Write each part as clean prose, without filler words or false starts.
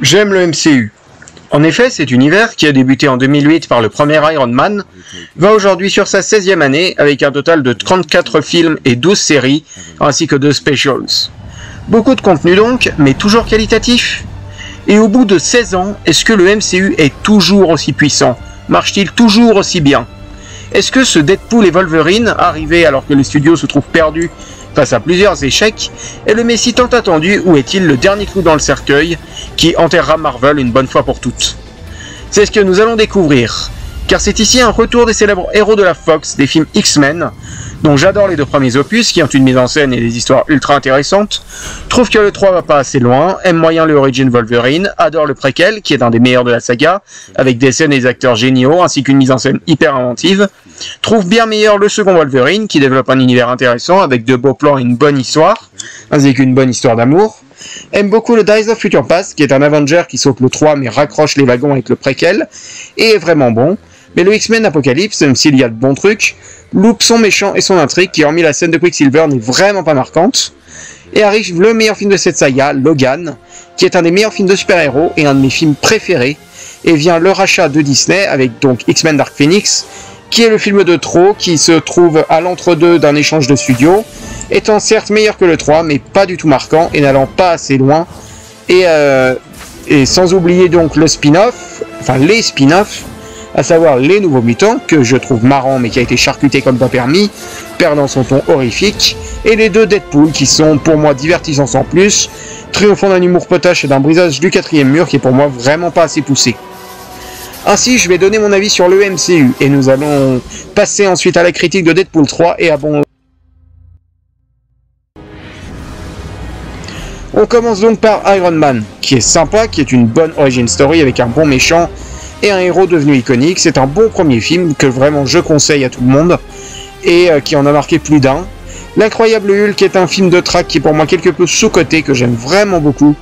J'aime le MCU. En effet, cet univers, qui a débuté en 2008 par le premier Iron Man, va aujourd'hui sur sa 16e année avec un total de 34 films et 12 séries, ainsi que 2 specials. Beaucoup de contenu donc, mais toujours qualitatif. Et au bout de 16 ans, est-ce que le MCU est toujours aussi puissant? Marche-t-il toujours aussi bien? Est-ce que ce Deadpool et Wolverine, arrivé alors que les studios se trouvent perdus face à plusieurs échecs, est le messie tant attendu ou est-il le dernier clou dans le cercueil qui enterrera Marvel une bonne fois pour toutes? C'est ce que nous allons découvrir, car c'est ici un retour des célèbres héros de la Fox, des films X-Men, dont j'adore les 2 premiers opus qui ont une mise en scène et des histoires ultra intéressantes, trouve que le 3 va pas assez loin, aime moyen le Origin Wolverine, adore le préquel qui est un des meilleurs de la saga, avec des scènes et des acteurs géniaux ainsi qu'une mise en scène hyper inventive, trouve bien meilleur le second Wolverine qui développe un univers intéressant avec de beaux plans et une bonne histoire, ainsi qu'une bonne histoire d'amour, aime beaucoup le Days of Future Past qui est un Avenger qui saute le 3 mais raccroche les wagons avec le préquel, et est vraiment bon, mais le X-Men Apocalypse, même s'il y a de bons trucs, loupe son méchant et son intrigue qui, hormis la scène de Quicksilver, n'est vraiment pas marquante. Et arrive le meilleur film de cette saga, Logan, qui est un des meilleurs films de super-héros et un de mes films préférés. Et vient le rachat de Disney avec donc X-Men Dark Phoenix, qui est le film de trop, qui se trouve à l'entre-deux d'un échange de studios, étant certes meilleur que le 3, mais pas du tout marquant et n'allant pas assez loin. Et sans oublier donc le spin-off, enfin les spin-offs, à savoir les Nouveaux Mutants, que je trouve marrant mais qui a été charcuté comme pas permis, perdant son ton horrifique, et les 2 Deadpool qui sont pour moi divertissants sans plus, triomphant d'un humour potache et d'un brisage du 4e mur qui est pour moi vraiment pas assez poussé. Ainsi, je vais donner mon avis sur le MCU, et nous allons passer ensuite à la critique de Deadpool 3 et à bon... On commence donc par Iron Man, qui est sympa, qui est une bonne origin story avec un bon méchant, et un héros devenu iconique. C'est un bon premier film que vraiment je conseille à tout le monde et qui en a marqué plus d'un. L'incroyable Hulk est un film de track qui est pour moi quelque peu sous-coté, que j'aime vraiment beaucoup,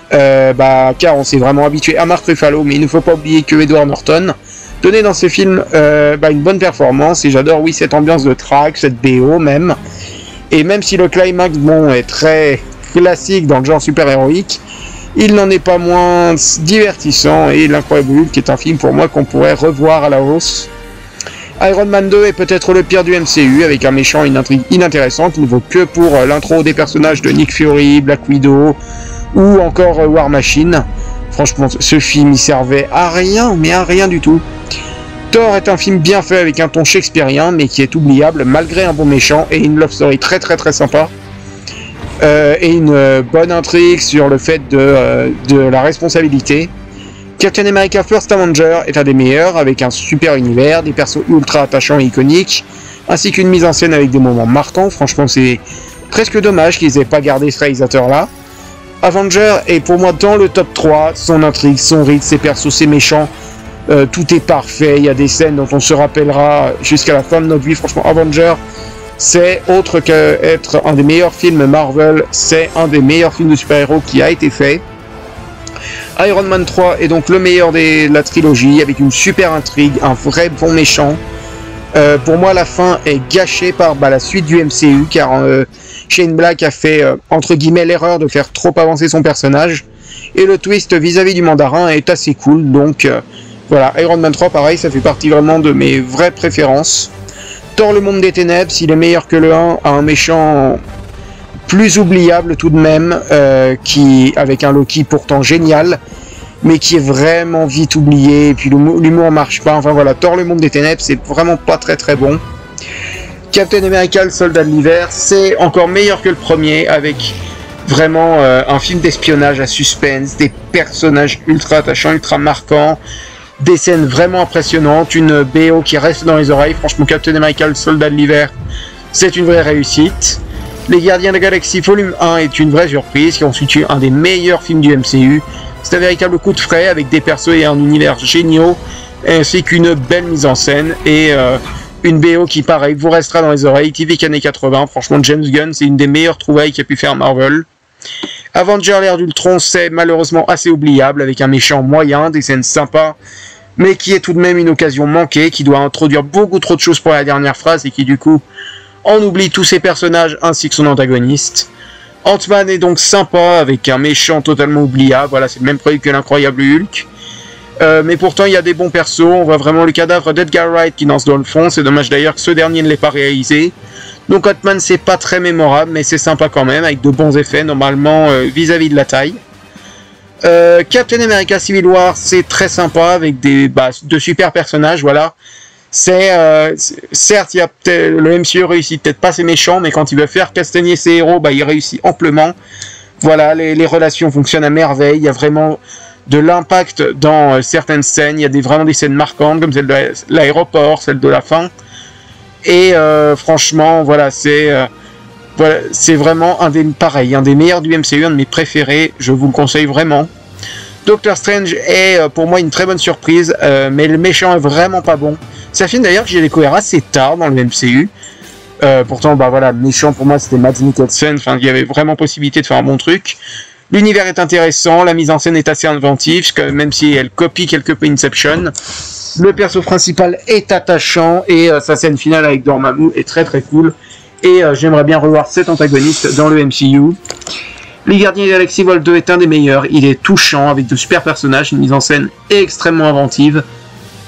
car on s'est vraiment habitué à Mark Ruffalo, mais il ne faut pas oublier que Edward Norton donnait dans ce film une bonne performance, et j'adore cette ambiance de track, cette BO même, et même si le climax est très classique dans le genre super-héroïque, il n'en est pas moins divertissant, et l'Incroyable Hulk est un film pour moi qu'on pourrait revoir à la hausse. Iron Man 2 est peut-être le pire du MCU, avec un méchant et une intrigue inintéressante, ne vaut que pour l'intro des personnages de Nick Fury, Black Widow, ou encore War Machine. Franchement, ce film il servait à rien, mais à rien du tout. Thor est un film bien fait avec un ton shakespearien, mais qui est oubliable malgré un bon méchant et une love story très sympa. Et une bonne intrigue sur le fait de la responsabilité. Captain America First Avenger est un des meilleurs, avec un super univers, des persos ultra attachants et iconiques, ainsi qu'une mise en scène avec des moments marquants. Franchement, c'est presque dommage qu'ils aient pas gardé ce réalisateur-là. Avenger est pour moi dans le top 3, son intrigue, son rythme, ses persos, ses méchants, tout est parfait. Il y a des scènes dont on se rappellera jusqu'à la fin de notre vie. Franchement, Avenger, c'est autre qu'être un des meilleurs films Marvel, c'est un des meilleurs films de super-héros qui a été fait. Iron Man 3 est donc le meilleur de la trilogie, avec une super intrigue, un vrai bon méchant. Pour moi, la fin est gâchée par la suite du MCU, car Shane Black a fait, entre guillemets, l'erreur de faire trop avancer son personnage. Et le twist vis-à-vis du mandarin est assez cool, donc voilà, Iron Man 3, pareil, ça fait partie vraiment de mes vraies préférences. Thor le monde des ténèbres, s'il est meilleur que le 1, a un méchant plus oubliable tout de même, qui avec un Loki pourtant génial, mais qui est vraiment vite oublié, et puis l'humour marche pas, enfin voilà, Thor le monde des ténèbres, c'est vraiment pas très bon. Captain America, le soldat de l'hiver, c'est encore meilleur que le premier, avec vraiment un film d'espionnage à suspense, des personnages ultra attachants, ultra marquants, des scènes vraiment impressionnantes, une BO qui reste dans les oreilles. Franchement, Captain America, le soldat de l'hiver, c'est une vraie réussite. Les Gardiens de la Galaxie Volume 1 est une vraie surprise, qui constitue un des meilleurs films du MCU. C'est un véritable coup de frais, avec des persos et un univers géniaux, ainsi qu'une belle mise en scène, et une BO qui, pareil, vous restera dans les oreilles, typique années 80. Franchement, James Gunn, c'est une des meilleures trouvailles qu'a pu faire Marvel. Avenger l'ère d'Ultron, c'est malheureusement assez oubliable, avec un méchant moyen, des scènes sympas, mais qui est tout de même une occasion manquée, qui doit introduire beaucoup trop de choses pour la dernière phrase, et qui du coup en oublie tous ses personnages ainsi que son antagoniste. Ant-Man est donc sympa avec un méchant totalement oubliable. Voilà, c'est le même produit que l'incroyable Hulk. Mais pourtant, il y a des bons persos. On voit vraiment le cadavre d'Edgar Wright qui danse dans le fond. C'est dommage d'ailleurs que ce dernier ne l'ait pas réalisé. Donc Ant-Man, c'est pas très mémorable, mais c'est sympa quand même, avec de bons effets, normalement, vis-à-de la taille. Captain America Civil War, c'est très sympa, avec de super personnages, voilà. Certes, le MCU réussit peut-être pas ses méchants, mais quand il veut faire castagner ses héros, il réussit amplement. Voilà, les relations fonctionnent à merveille, il y a vraiment de l'impact dans certaines scènes, il y a vraiment des scènes marquantes, comme celle de l'aéroport, celle de la fin. Et franchement, voilà, c'est vraiment un des meilleurs du MCU, un de mes préférés, je vous le conseille vraiment. Doctor Strange est pour moi une très bonne surprise, mais le méchant est vraiment pas bon. C'est un film d'ailleurs que j'ai découvert assez tard dans le MCU. Pourtant, voilà, le méchant pour moi c'était Mads Mikkelsen, enfin, il y avait vraiment possibilité de faire un bon truc. L'univers est intéressant, la mise en scène est assez inventive, même si elle copie quelque peu Inception. Le perso principal est attachant et sa scène finale avec Dormammu est très très cool. Et j'aimerais bien revoir cet antagoniste dans le MCU. Les Gardiens de la Galaxie Vol 2 est un des meilleurs. Il est touchant avec de super personnages, une mise en scène extrêmement inventive.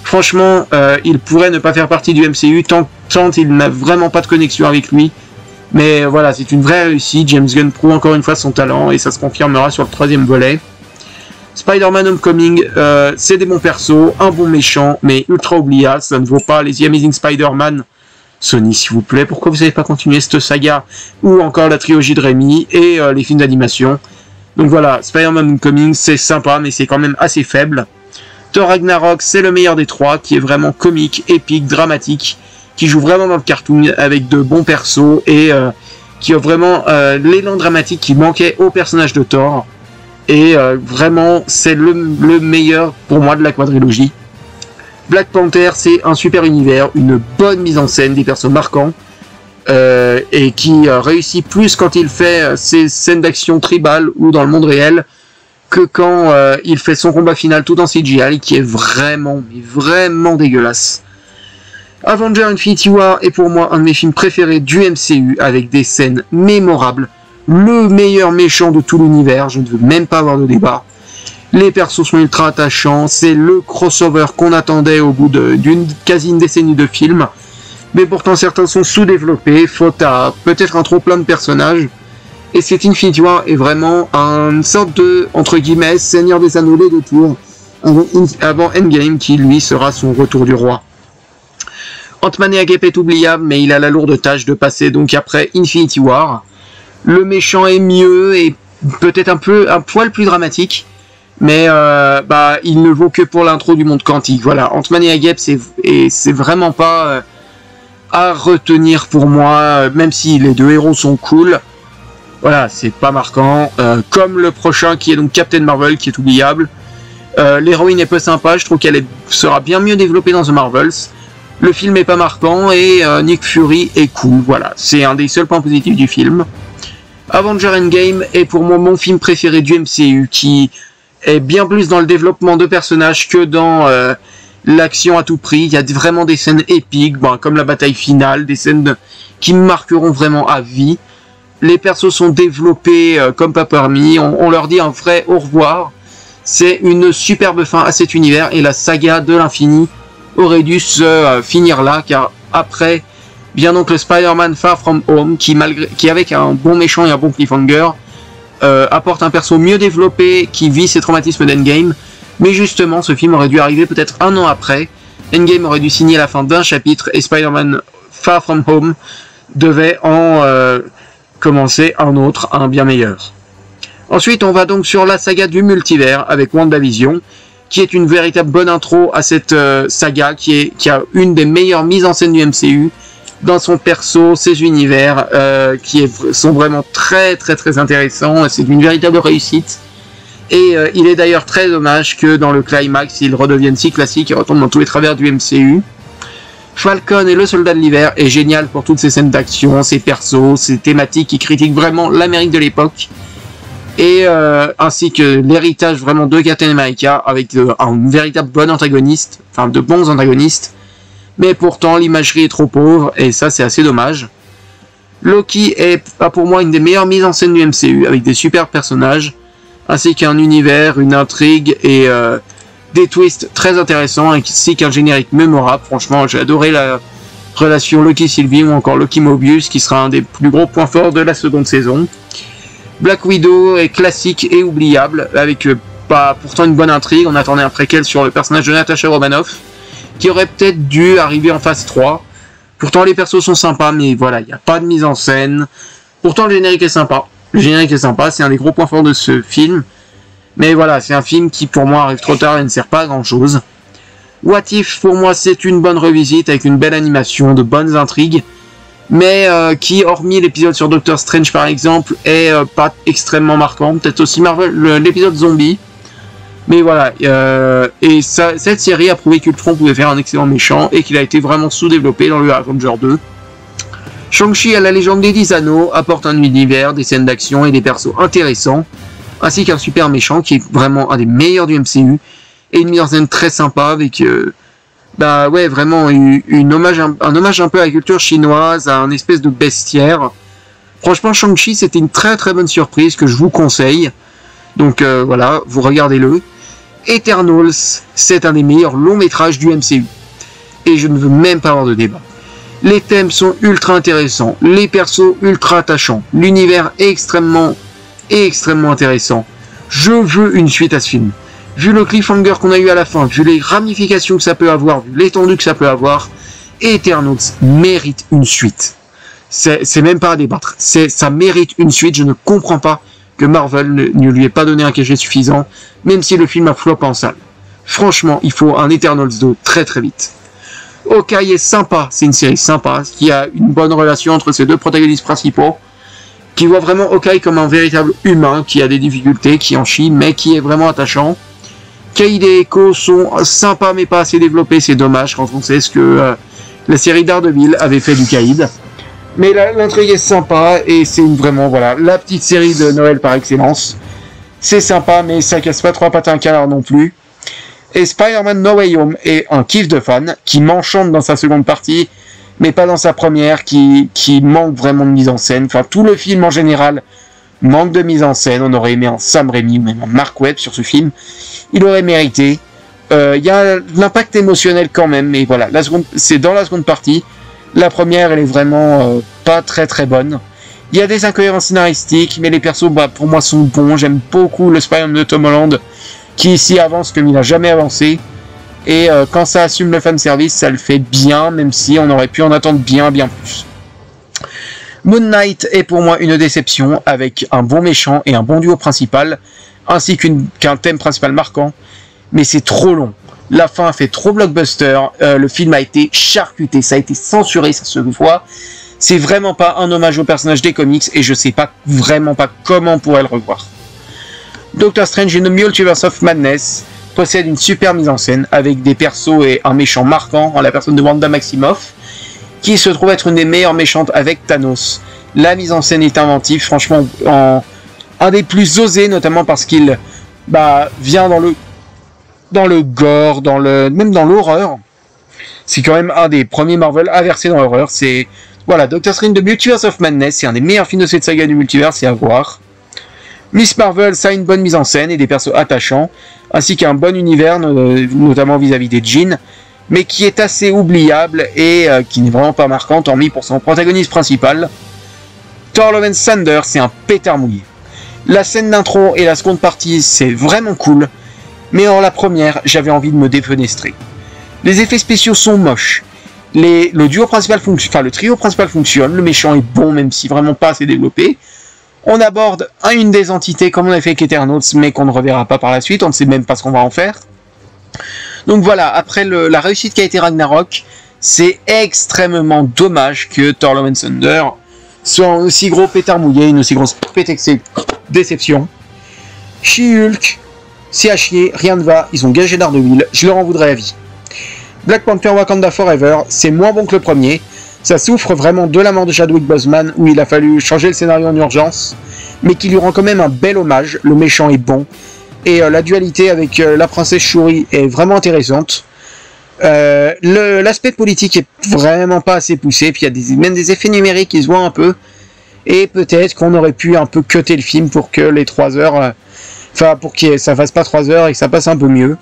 Franchement, il pourrait ne pas faire partie du MCU tant il n'a vraiment pas de connexion avec lui. Mais voilà, c'est une vraie réussite. James Gunn prouve encore une fois son talent et ça se confirmera sur le 3e volet. Spider-Man Homecoming, c'est des bons persos, un bon méchant, mais ultra oubliable. Ça ne vaut pas les The Amazing Spider-Man. Sony, s'il vous plaît, pourquoi vous n'avez pas continué cette saga? Ou encore la trilogie de Raimi et les films d'animation. Donc voilà, Spider-Man Homecoming, c'est sympa, mais c'est quand même assez faible. Thor Ragnarok, c'est le meilleur des trois, qui est vraiment comique, épique, dramatique, qui joue vraiment dans le cartoon avec de bons persos et qui a vraiment l'élan dramatique qui manquait au personnage de Thor. Et vraiment, c'est le meilleur pour moi de la quadrilogie. Black Panther, c'est un super univers, une bonne mise en scène, des persos marquants, et qui réussit plus quand il fait ses scènes d'action tribales ou dans le monde réel, que quand il fait son combat final tout en CGI, qui est vraiment, mais vraiment dégueulasse. Avengers Infinity War est pour moi un de mes films préférés du MCU, avec des scènes mémorables, le meilleur méchant de tout l'univers, je ne veux même pas avoir de débat. Les persos sont ultra attachants, c'est le crossover qu'on attendait au bout d'une quasi une décennie de films, mais pourtant certains sont sous-développés, faute à peut-être un trop plein de personnages, et cet Infinity War est vraiment une sorte de, entre guillemets, Seigneur des Anneaux les deux tours, avant Endgame qui lui sera son retour du roi. Ant-Man et la Guêpe est oubliable, mais il a la lourde tâche de passer donc après Infinity War. Le méchant est mieux et peut-être un poil plus dramatique, mais il ne vaut que pour l'intro du monde quantique. Voilà, Ant-Man et la Guêpe, c'est vraiment pas à retenir pour moi, même si les deux héros sont cool. Voilà, c'est pas marquant. Comme le prochain qui est donc Captain Marvel, qui est oubliable. L'héroïne est peu sympa, je trouve qu'elle sera bien mieux développée dans The Marvels. Le film est pas marquant et Nick Fury est cool. Voilà, c'est un des seuls points positifs du film. Avengers Endgame est pour moi mon film préféré du MCU, qui est bien plus dans le développement de personnages que dans l'action à tout prix. Il y a vraiment des scènes épiques, comme la bataille finale, des scènes qui me marqueront vraiment à vie. Les persos sont développés comme pas permis, on leur dit un vrai au revoir. C'est une superbe fin à cet univers et la saga de l'infini aurait dû se finir là, car après, bien donc le Spider-Man Far From Home, qui avec un bon méchant et un bon cliffhanger, apporte un perso mieux développé qui vit ses traumatismes d'Endgame, mais justement ce film aurait dû arriver peut-être un an après. Endgame aurait dû signer la fin d'un chapitre et Spider-Man Far From Home devait en commencer un autre, un bien meilleur. Ensuite on va donc sur la saga du multivers avec WandaVision, qui est une véritable bonne intro à cette saga, qui a une des meilleures mises en scène du MCU, dans son perso, ses univers, sont vraiment très très très intéressants, c'est une véritable réussite, et il est d'ailleurs très dommage que dans le climax, il redevienne si classique et retombe dans tous les travers du MCU. Falcon et le Soldat de l'Hiver est génial pour toutes ces scènes d'action, ses persos, ses thématiques qui critiquent vraiment l'Amérique de l'époque, et ainsi que l'héritage vraiment de Captain America avec un véritable bon antagoniste, enfin de bons antagonistes, mais pourtant l'imagerie est trop pauvre et ça c'est assez dommage. Loki a pour moi une des meilleures mises en scène du MCU, avec des super personnages, ainsi qu'un univers, une intrigue et des twists très intéressants, ainsi qu'un générique mémorable. Franchement, j'ai adoré la relation Loki-Sylvie ou encore Loki-Mobius, qui sera un des plus gros points forts de la seconde saison. Black Widow est classique et oubliable, avec pourtant une bonne intrigue. On attendait un préquel sur le personnage de Natasha Romanoff, qui aurait peut-être dû arriver en phase 3. Pourtant les persos sont sympas, mais voilà, il n'y a pas de mise en scène. Pourtant le générique est sympa. Le générique est sympa, c'est un des gros points forts de ce film. Mais voilà, c'est un film qui pour moi arrive trop tard et ne sert pas à grand chose. What If, pour moi, c'est une bonne revisite avec une belle animation, de bonnes intrigues, mais qui, hormis l'épisode sur Doctor Strange par exemple, est pas extrêmement marquant. Peut-être aussi l'épisode zombie. Mais voilà, et cette série a prouvé qu'Ultron pouvait faire un excellent méchant et qu'il a été vraiment sous-développé dans le Avenger 2. Shang-Chi à la légende des 10 anneaux apporte un univers, des scènes d'action et des persos intéressants, ainsi qu'un super méchant qui est vraiment un des meilleurs du MCU, et une mise en scène très sympa avec vraiment un hommage un peu à la culture chinoise, à un espèce de bestiaire. Franchement, Shang-Chi, c'était une très très bonne surprise que je vous conseille. Donc voilà, vous regardez-le. Eternals, c'est un des meilleurs longs métrages du MCU. Et je ne veux même pas avoir de débat. Les thèmes sont ultra intéressants, les persos ultra attachants, l'univers est extrêmement intéressant. Je veux une suite à ce film. Vu le cliffhanger qu'on a eu à la fin, vu les ramifications que ça peut avoir, vu l'étendue que ça peut avoir, Eternals mérite une suite. C'est même pas à débattre. Ça mérite une suite. Je ne comprends pas que Marvel ne lui ait pas donné un cachet suffisant, même si le film a flop en salle. Franchement, il faut un Eternals 2 très très vite. Hawkeye est sympa, c'est une série sympa, qui a une bonne relation entre ses deux protagonistes principaux, qui voit vraiment Hawkeye comme un véritable humain, qui a des difficultés, qui en chie, mais qui est vraiment attachant. Cade et Echo sont sympas, mais pas assez développés, c'est dommage quand on sait ce que la série Daredevil avait fait du Cade. Mais l'intrigue est sympa, et c'est vraiment, voilà, la petite série de Noël par excellence. C'est sympa, mais ça casse pas trois pattes à un canard non plus. Et Spider-Man No Way Home est un kiff de fan, qui m'enchante dans sa seconde partie, mais pas dans sa première, qui manque vraiment de mise en scène. Enfin, tout le film en général manque de mise en scène. On aurait aimé un Sam Raimi ou même un Mark Webb sur ce film. Il aurait mérité. Il y a l'impact émotionnel quand même, mais voilà, c'est dans la seconde partie. La première, elle est vraiment pas très très bonne. Il y a des incohérences scénaristiques, mais les persos, pour moi, sont bons. J'aime beaucoup le Spider-Man de Tom Holland, qui ici avance comme il n'a jamais avancé. Et quand ça assume le fanservice, ça le fait bien, même si on aurait pu en attendre bien plus. Moon Knight est pour moi une déception, avec un bon méchant et un bon duo principal, ainsi qu'un thème principal marquant, mais c'est trop long. La fin fait trop blockbuster, le film a été charcuté, ça a été censuré, ça se voit. C'est vraiment pas un hommage au personnage des comics, et je sais vraiment pas comment on pourrait le revoir. Doctor Strange in the Multiverse of Madness possède une super mise en scène, avec des persos et un méchant marquant en la personne de Wanda Maximoff, qui se trouve être une des meilleures méchantes avec Thanos. La mise en scène est inventive, franchement, un des plus osés, notamment parce qu'il vient dans le gore, même dans l'horreur. C'est quand même un des premiers Marvel à verser dans l'horreur. C'est, voilà, Doctor Strange The Multiverse of Madness, c'est un des meilleurs films de cette saga du multivers, c'est à voir. Miss Marvel, ça a une bonne mise en scène et des persos attachants, ainsi qu'un bon univers, notamment vis-à-vis des djinns, mais qui est assez oubliable et qui n'est vraiment pas marquant, tant mis pour son protagoniste principal. Thor Love and Thunder, c'est un pétard mouillé. La scène d'intro et la seconde partie, c'est vraiment cool, mais en la première, j'avais envie de me défenestrer. Les effets spéciaux sont moches. Le trio principal fonctionne, le méchant est bon, même si vraiment pas assez développé. On aborde une des entités comme on a fait avec Eternals, mais qu'on ne reverra pas par la suite, on ne sait même pas ce qu'on va en faire. Donc voilà, après la réussite qu'a été Ragnarok, c'est extrêmement dommage que Thor Love and Thunder soit un aussi gros pétard mouillé, une aussi grosse déception. She-Hulk, c'est à chier, rien ne va, ils ont gagé Daredevil, je leur en voudrais la vie. Black Panther Wakanda Forever, c'est moins bon que le premier. Ça souffre vraiment de la mort de Chadwick Boseman, où il a fallu changer le scénario en urgence, mais qui lui rend quand même un bel hommage. Le méchant est bon, et la dualité avec la princesse Shuri est vraiment intéressante. L'aspect politique est vraiment pas assez poussé, puis il y a même des effets numériques qui se voient un peu, et peut-être qu'on aurait pu un peu cutter le film pour que les 3 heures, pour que ça fasse pas 3 heures et que ça passe un peu mieux.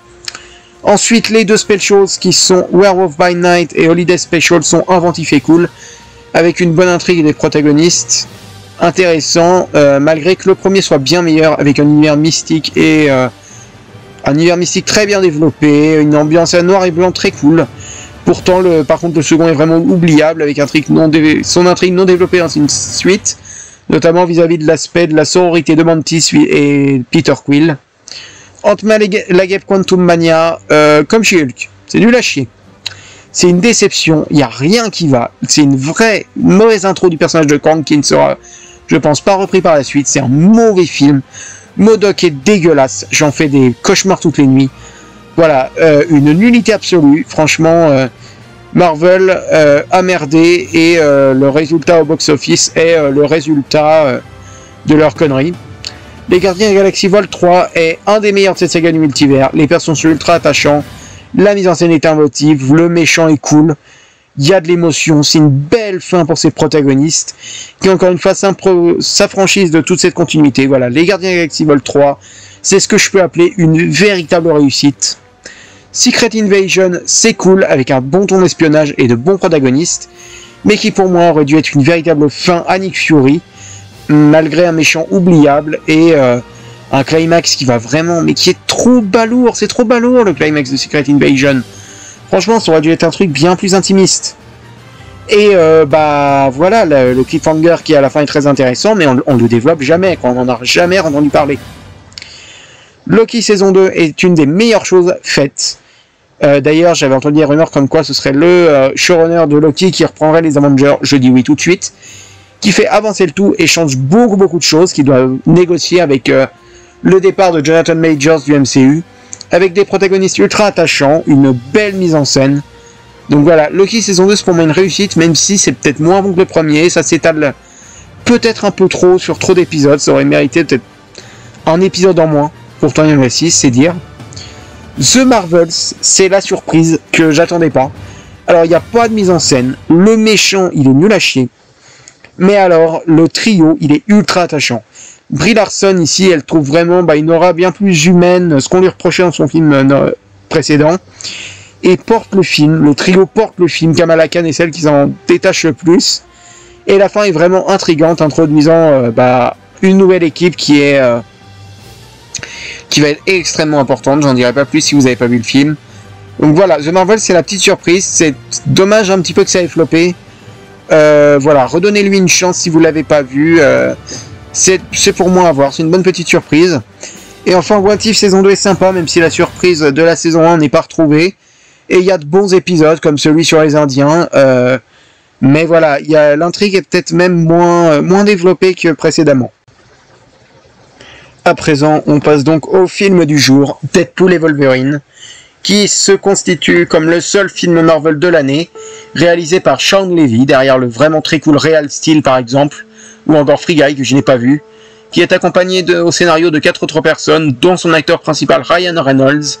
Ensuite, les 2 specials qui sont Werewolf by Night et Holiday Special sont inventifs et cool, avec une bonne intrigue et des protagonistes intéressants, malgré que le premier soit bien meilleur, avec un univers mystique et un univers mystique très bien développé, une ambiance à noir et blanc très cool. Pourtant, par contre, le second est vraiment oubliable, avec son intrigue non développée dans une suite, notamment vis-à-vis de l'aspect de la sororité de Mantis et Peter Quill. Ant-Man la Guêpe Quantum Mania, comme chez Hulk, c'est nul à chier. C'est une déception, il n'y a rien qui va. C'est une vraie mauvaise intro du personnage de Kang qui ne sera, je pense, pas repris par la suite. C'est un mauvais film. MODOK est dégueulasse, j'en fais des cauchemars toutes les nuits. Voilà, une nullité absolue. Franchement, Marvel a merdé et le résultat au box-office est le résultat de leur connerie. Les Gardiens de la Galaxie Vol 3 est un des meilleurs de cette saga du multivers. Les personnages sont ultra attachants, la mise en scène est inventive, le méchant est cool, il y a de l'émotion, c'est une belle fin pour ses protagonistes, qui encore une fois s'affranchissent de toute cette continuité. Voilà, les Gardiens de la Galaxie Vol 3, c'est ce que je peux appeler une véritable réussite. Secret Invasion, c'est cool, avec un bon ton d'espionnage et de bons protagonistes, mais qui pour moi aurait dû être une véritable fin à Nick Fury, malgré un méchant oubliable et un climax qui va vraiment, mais qui est trop balourd, c'est trop balourd le climax de Secret Invasion. Franchement, ça aurait dû être un truc bien plus intimiste. Et voilà, le cliffhanger qui à la fin est très intéressant, mais on le développe jamais, on n'en a jamais entendu parler. Loki saison 2 est une des meilleures choses faites. D'ailleurs, j'avais entendu des rumeurs comme quoi ce serait le showrunner de Loki qui reprendrait les Avengers. Je dis oui tout de suite. Qui fait avancer le tout et change beaucoup de choses, qui doit négocier avec le départ de Jonathan Majors du MCU, avec des protagonistes ultra attachants, une belle mise en scène. Donc voilà, Loki saison 2 c'est pour moi une réussite, même si c'est peut-être moins bon que le premier, ça s'étale peut-être un peu trop sur trop d'épisodes, ça aurait mérité peut-être un épisode en moins, pourtant il y en a 6, c'est dire. The Marvels, c'est la surprise que j'attendais pas. Alors il n'y a pas de mise en scène, le méchant il est nul à chier. Mais alors, le trio, il est ultra attachant. Brie Larson, ici, elle trouve vraiment une aura bien plus humaine, ce qu'on lui reprochait dans son film précédent, et porte le film, le trio porte le film, Kamala Khan est celle qui s'en détache le plus, et la fin est vraiment intrigante, introduisant une nouvelle équipe qui va être extrêmement importante, j'en dirai pas plus si vous n'avez pas vu le film. Donc voilà, The Marvel, c'est la petite surprise, c'est dommage un petit peu que ça ait floppé. Voilà, redonnez-lui une chance si vous l'avez pas vu. C'est pour moi à voir, c'est une bonne petite surprise. Et enfin, What If saison 2 est sympa, même si la surprise de la saison 1 n'est pas retrouvée. Et il y a de bons épisodes, comme celui sur les Indiens. Mais voilà, l'intrigue est peut-être même moins développée que précédemment. À présent, on passe donc au film du jour, Deadpool et Wolverine, qui se constitue comme le seul film Marvel de l'année, réalisé par Shawn Levy, derrière le vraiment très cool Real Steel par exemple, ou encore Free Guy que je n'ai pas vu, qui est accompagné au scénario de 4 autres personnes, dont son acteur principal Ryan Reynolds,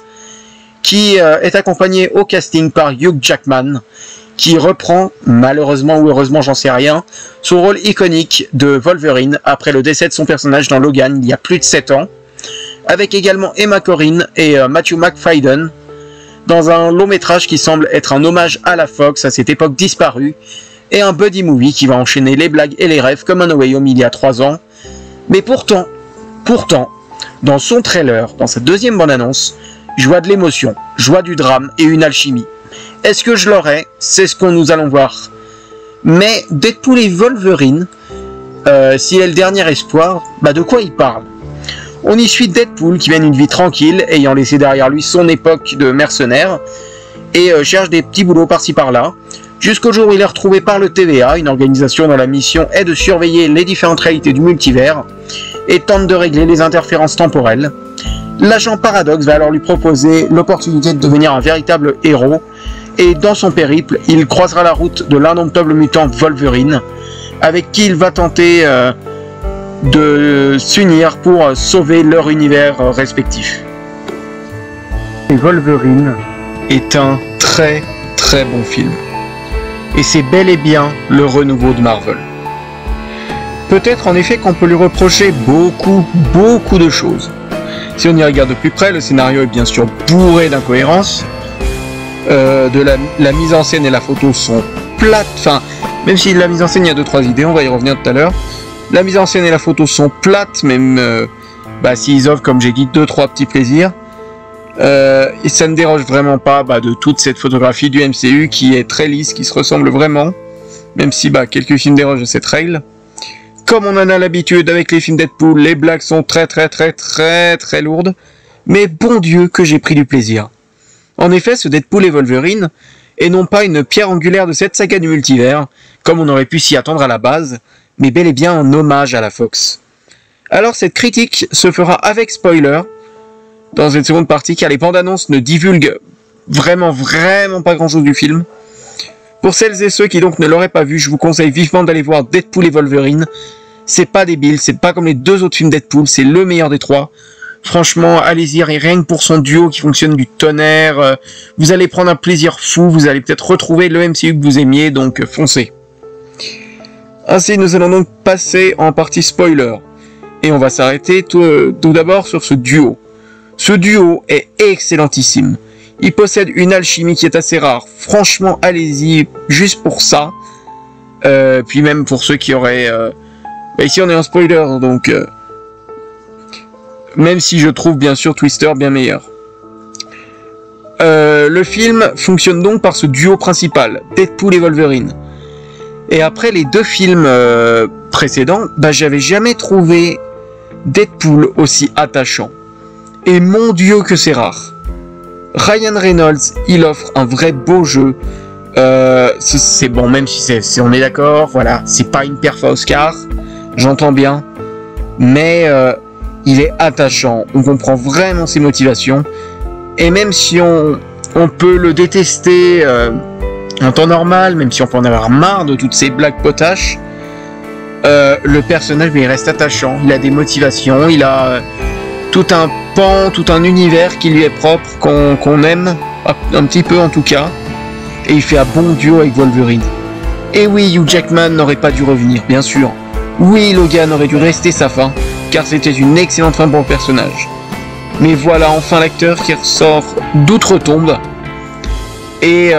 qui est accompagné au casting par Hugh Jackman, qui reprend, malheureusement ou heureusement j'en sais rien, son rôle iconique de Wolverine après le décès de son personnage dans Logan il y a plus de 7 ans, avec également Emma Corrin et Matthew McFadden, dans un long métrage qui semble être un hommage à la Fox à cette époque disparue, et un buddy movie qui va enchaîner les blagues et les rêves comme un No Way Home il y a 3 ans. Mais pourtant, dans son trailer, dans sa deuxième bande-annonce, je vois de l'émotion, je vois du drame et une alchimie. Est-ce que je l'aurai? C'est ce que nous allons voir. Mais Deadpool et Wolverine, s'il est le dernier espoir, de quoi il parle? On y suit Deadpool qui mène une vie tranquille, ayant laissé derrière lui son époque de mercenaire, et cherche des petits boulots par-ci par-là, jusqu'au jour où il est retrouvé par le TVA, une organisation dont la mission est de surveiller les différentes réalités du multivers, et tente de régler les interférences temporelles. L'agent Paradox va alors lui proposer l'opportunité de devenir un véritable héros, et dans son périple, il croisera la route de l'indomptable mutant Wolverine, avec qui il va tenter de s'unir pour sauver leur univers respectif. Et Wolverine est un très très bon film. Et c'est bel et bien le renouveau de Marvel. Peut-être en effet qu'on peut lui reprocher beaucoup de choses. Si on y regarde de plus près, le scénario est bien sûr bourré d'incohérences. La mise en scène et la photo sont plates. Enfin, même si la mise en scène, il y a 2-3 idées, on va y revenir tout à l'heure. La mise en scène et la photo sont plates, même s'ils offrent, comme j'ai dit, 2-3 petits plaisirs. Et ça ne déroge vraiment pas de toute cette photographie du MCU qui est très lisse, qui se ressemble vraiment, même si quelques films dérogent de cette règle. Comme on en a l'habitude avec les films Deadpool, les blagues sont très lourdes, mais bon Dieu que j'ai pris du plaisir. En effet, ce Deadpool et Wolverine est non pas une pierre angulaire de cette saga du multivers, comme on aurait pu s'y attendre à la base, mais bel et bien un hommage à la Fox. Alors cette critique se fera avec spoiler, dans une seconde partie, car les bandes annonces ne divulguent vraiment pas grand chose du film. Pour celles et ceux qui donc ne l'auraient pas vu, je vous conseille vivement d'aller voir Deadpool et Wolverine. C'est pas débile, c'est pas comme les 2 autres films Deadpool, c'est le meilleur des 3. Franchement, allez-y, rien que pour son duo qui fonctionne du tonnerre, vous allez prendre un plaisir fou, vous allez peut-être retrouver le MCU que vous aimiez, donc foncez. Ainsi, nous allons donc passer en partie spoiler. Et on va s'arrêter tout d'abord sur ce duo. Ce duo est excellentissime. Il possède une alchimie qui est assez rare. Franchement, allez-y, juste pour ça. Puis même pour ceux qui auraient... ici, on est en spoiler, donc... même si je trouve bien sûr Twister bien meilleur. Le film fonctionne donc par ce duo principal, Deadpool et Wolverine. Et après les 2 films précédents, j'avais jamais trouvé Deadpool aussi attachant. Et mon Dieu que c'est rare. Ryan Reynolds, il offre un vrai beau jeu. C'est bon, même si on est d'accord, voilà, c'est pas une perf à Oscar, j'entends bien, mais il est attachant, on comprend vraiment ses motivations, et même si on peut le détester en temps normal, même si on peut en avoir marre de toutes ces blagues potaches, le personnage il reste attachant, il a des motivations, il a tout un pan, tout un univers qui lui est propre, qu'on aime, un petit peu en tout cas, et il fait un bon duo avec Wolverine. Et oui, Hugh Jackman n'aurait pas dû revenir, bien sûr. Oui, Logan aurait dû rester sa fin, car c'était une excellente fin pour le personnage. Mais voilà enfin l'acteur qui ressort d'outre-tombe, et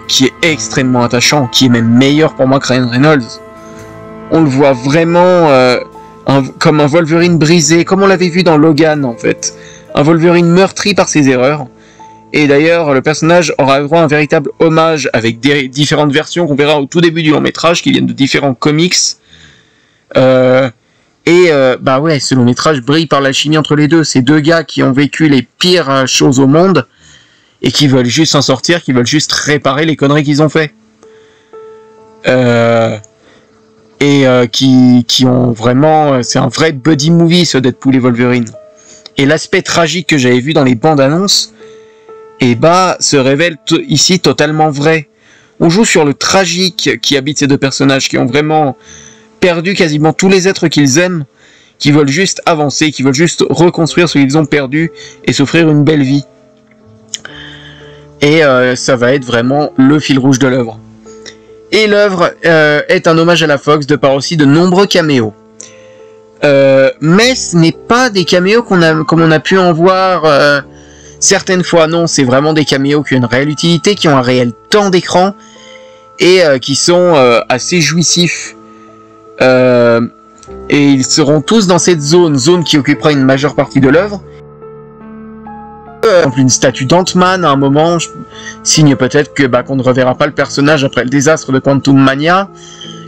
qui est extrêmement attachant, qui est même meilleur pour moi que Ryan Reynolds. On le voit vraiment comme un Wolverine brisé, comme on l'avait vu dans Logan en fait. Un Wolverine meurtri par ses erreurs. Et d'ailleurs, le personnage aura droit à un véritable hommage avec des différentes versions qu'on verra au tout début du long métrage, qui viennent de différents comics. Ce long métrage brille par l'alchimie entre les deux. Ces 2 gars qui ont vécu les pires choses au monde et qui veulent juste s'en sortir, qui veulent juste réparer les conneries qu'ils ont fait. Qui ont vraiment... c'est un vrai buddy movie, ce Deadpool et Wolverine. Et l'aspect tragique que j'avais vu dans les bandes annonces, se révèle ici totalement vrai. On joue sur le tragique qui habite ces 2 personnages, qui ont vraiment perdu quasiment tous les êtres qu'ils aiment, qui veulent juste avancer, qui veulent juste reconstruire ce qu'ils ont perdu et s'offrir une belle vie. Et ça va être vraiment le fil rouge de l'œuvre. Et l'œuvre est un hommage à la Fox de par aussi de nombreux caméos. Mais ce n'est pas des caméos comme on a pu en voir certaines fois, non, c'est vraiment des caméos qui ont une réelle utilité, qui ont un réel temps d'écran, et qui sont assez jouissifs. Et ils seront tous dans cette zone qui occupera une majeure partie de l'œuvre. Une statue d'Ant-Man à un moment signe peut-être que qu'on ne reverra pas le personnage après le désastre de Quantum Mania.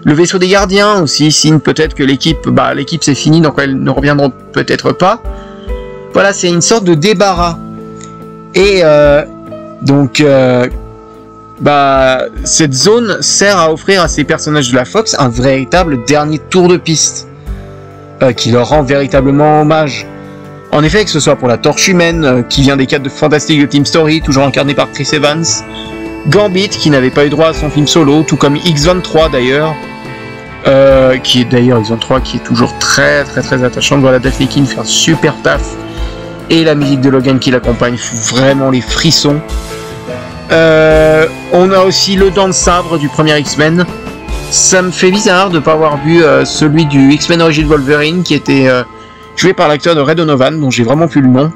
Le vaisseau des gardiens aussi signe peut-être que l'équipe c'est fini, donc elles ne reviendront peut-être pas. Voilà, c'est une sorte de débarras. Et cette zone sert à offrir à ces personnages de la Fox un véritable dernier tour de piste qui leur rend véritablement hommage. En effet, que ce soit pour la Torche Humaine, qui vient des 4 de Fantastic de Team Story, toujours incarné par Chris Evans, Gambit, qui n'avait pas eu droit à son film solo, tout comme X-23 d'ailleurs, X-23 qui est toujours très attachant. Voilà Daphne King faire un super taf Et la musique de Logan qui l'accompagne fout vraiment les frissons. On a aussi le Dent de Sabre du premier X-Men. Ça me fait bizarre de ne pas avoir vu celui du X-Men Origins Wolverine qui était joué par l'acteur de Ray Donovan, dont j'ai vraiment plus le nom.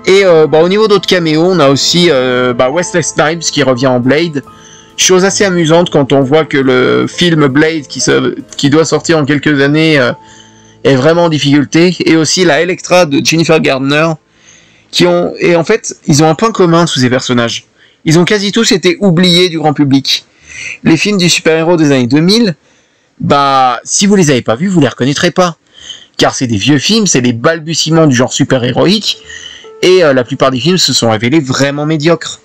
Et au niveau d'autres caméos, on a aussi Wesley Snipes qui revient en Blade. Chose assez amusante quand on voit que le film Blade qui doit sortir en quelques années est vraiment en difficulté. Et aussi la Elektra de Jennifer Gardner. Et en fait, ils ont un point commun tous ces personnages. Ils ont quasi tous été oubliés du grand public. Les films du super-héros des années 2000, si vous les avez pas vus, vous les reconnaîtrez pas. Car c'est des vieux films, c'est des balbutiements du genre super-héroïque. Et la plupart des films se sont révélés vraiment médiocres.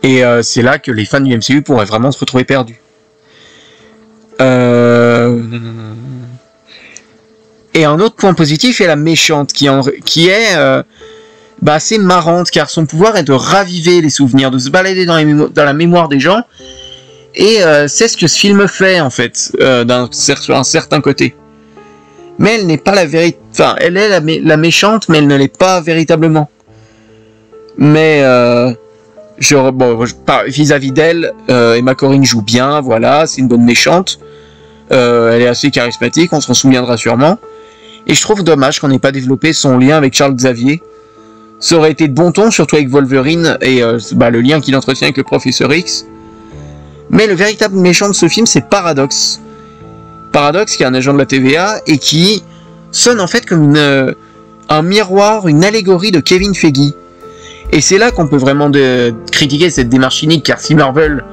Et c'est là que les fans du MCU pourraient vraiment se retrouver perdus. Et un autre point positif est la méchante, qui est assez marrante, car son pouvoir est de raviver les souvenirs, de se balader dans la mémoire des gens. Et c'est ce que ce film fait, en fait, sur un certain côté. Mais elle n'est pas la vérité. Enfin, elle est la méchante, mais elle ne l'est pas véritablement. Mais vis-à-vis d'elle, Emma Corrin joue bien, voilà, c'est une bonne méchante. Elle est assez charismatique, on s'en souviendra sûrement. Et je trouve dommage qu'on n'ait pas développé son lien avec Charles Xavier. Ça aurait été de bon ton, surtout avec Wolverine et le lien qu'il entretient avec le Professeur X. Mais le véritable méchant de ce film, c'est Paradox. Paradox, qui est un agent de la TVA et qui sonne en fait comme un miroir, une allégorie de Kevin Feige. Et c'est là qu'on peut vraiment critiquer cette démarche cynique, car si Marvel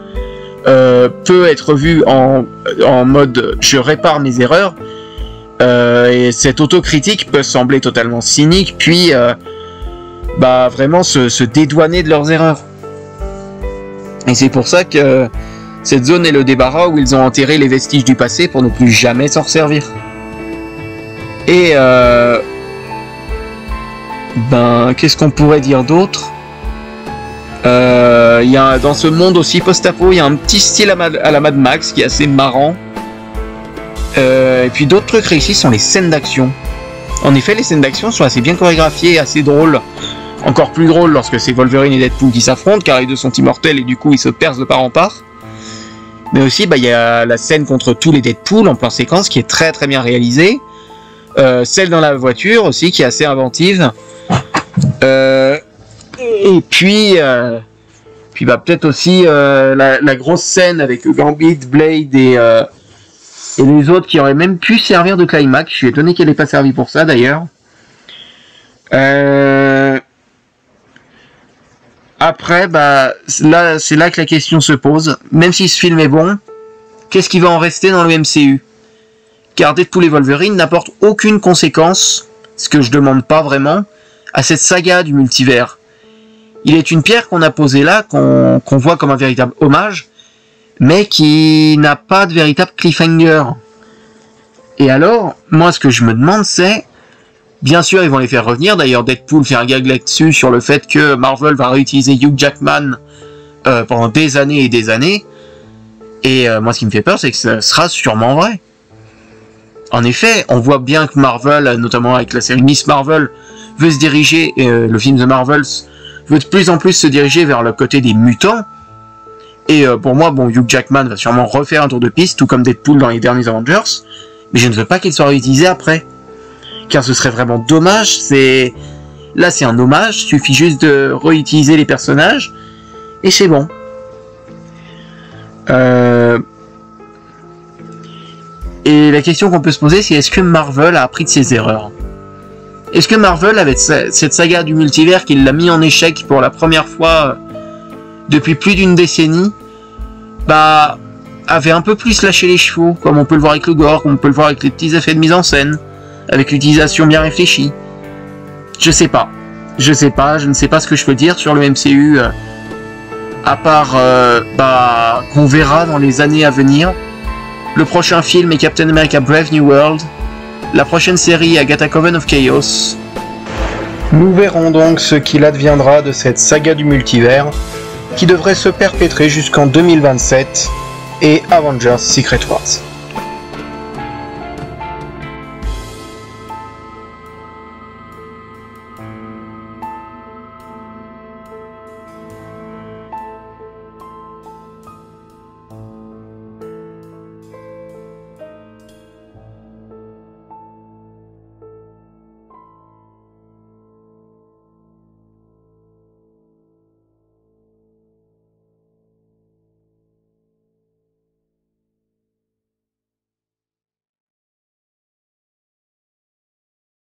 peut être vu en mode je répare mes erreurs, et cette autocritique peut sembler totalement cynique, puis vraiment se dédouaner de leurs erreurs. Et c'est pour ça que cette zone est le débarras où ils ont enterré les vestiges du passé pour ne plus jamais s'en resservir. Et qu'est-ce qu'on pourrait dire d'autre? Dans ce monde aussi post-apo, il y a un petit style à la Mad Max qui est assez marrant. Et puis d'autres trucs réussis sont les scènes d'action. En effet, les scènes d'action sont assez bien chorégraphiées et assez drôles. Encore plus drôles lorsque c'est Wolverine et Deadpool qui s'affrontent, car les deux sont immortels et du coup ils se percent de part en part. Mais aussi, il y a la scène contre tous les Deadpool en plan séquence qui est très très bien réalisée. Celle dans la voiture aussi qui est assez inventive. Et puis peut-être aussi la grosse scène avec Gambit, Blade et les autres qui auraient même pu servir de climax. Je suis étonné qu'elle n'ait pas servi pour ça d'ailleurs. Après, c'est là que la question se pose. Même si ce film est bon, qu'est-ce qui va en rester dans le MCU? Car Deadpool et Wolverine n'apportent aucune conséquence, ce que je demande pas vraiment, à cette saga du multivers. Il est une pierre qu'on a posée là, qu'on voit comme un véritable hommage, mais qui n'a pas de véritable cliffhanger. Et alors, moi ce que je me demande c'est, bien sûr ils vont les faire revenir, d'ailleurs Deadpool fait un gag là-dessus sur le fait que Marvel va réutiliser Hugh Jackman pendant des années et des années, et moi ce qui me fait peur c'est que ce sera sûrement vrai. En effet, on voit bien que Marvel, notamment avec la série Miss Marvel, veut se diriger, le film The Marvels veut de plus en plus se diriger vers le côté des mutants. Et pour moi, Hugh Jackman va sûrement refaire un tour de piste, tout comme Deadpool dans les derniers Avengers, mais je ne veux pas qu'il soit réutilisé après. Car ce serait vraiment dommage, là c'est un hommage, il suffit juste de réutiliser les personnages, et c'est bon. Et la question qu'on peut se poser, c'est est-ce que Marvel a appris de ses erreurs? Est-ce que Marvel, avec cette saga du multivers qui l'a mis en échec pour la première fois depuis plus d'une décennie, avait un peu plus lâché les chevaux, comme on peut le voir avec le gore, comme on peut le voir avec les petits effets de mise en scène, avec l'utilisation bien réfléchie? Je sais pas, je ne sais pas ce que je peux dire sur le MCU, à part qu'on verra dans les années à venir. Le prochain film est Captain America Brave New World. La prochaine série est Agatha Coven of Chaos. Nous verrons donc ce qu'il adviendra de cette saga du multivers, qui devrait se perpétrer jusqu'en 2027 et Avengers Secret Wars.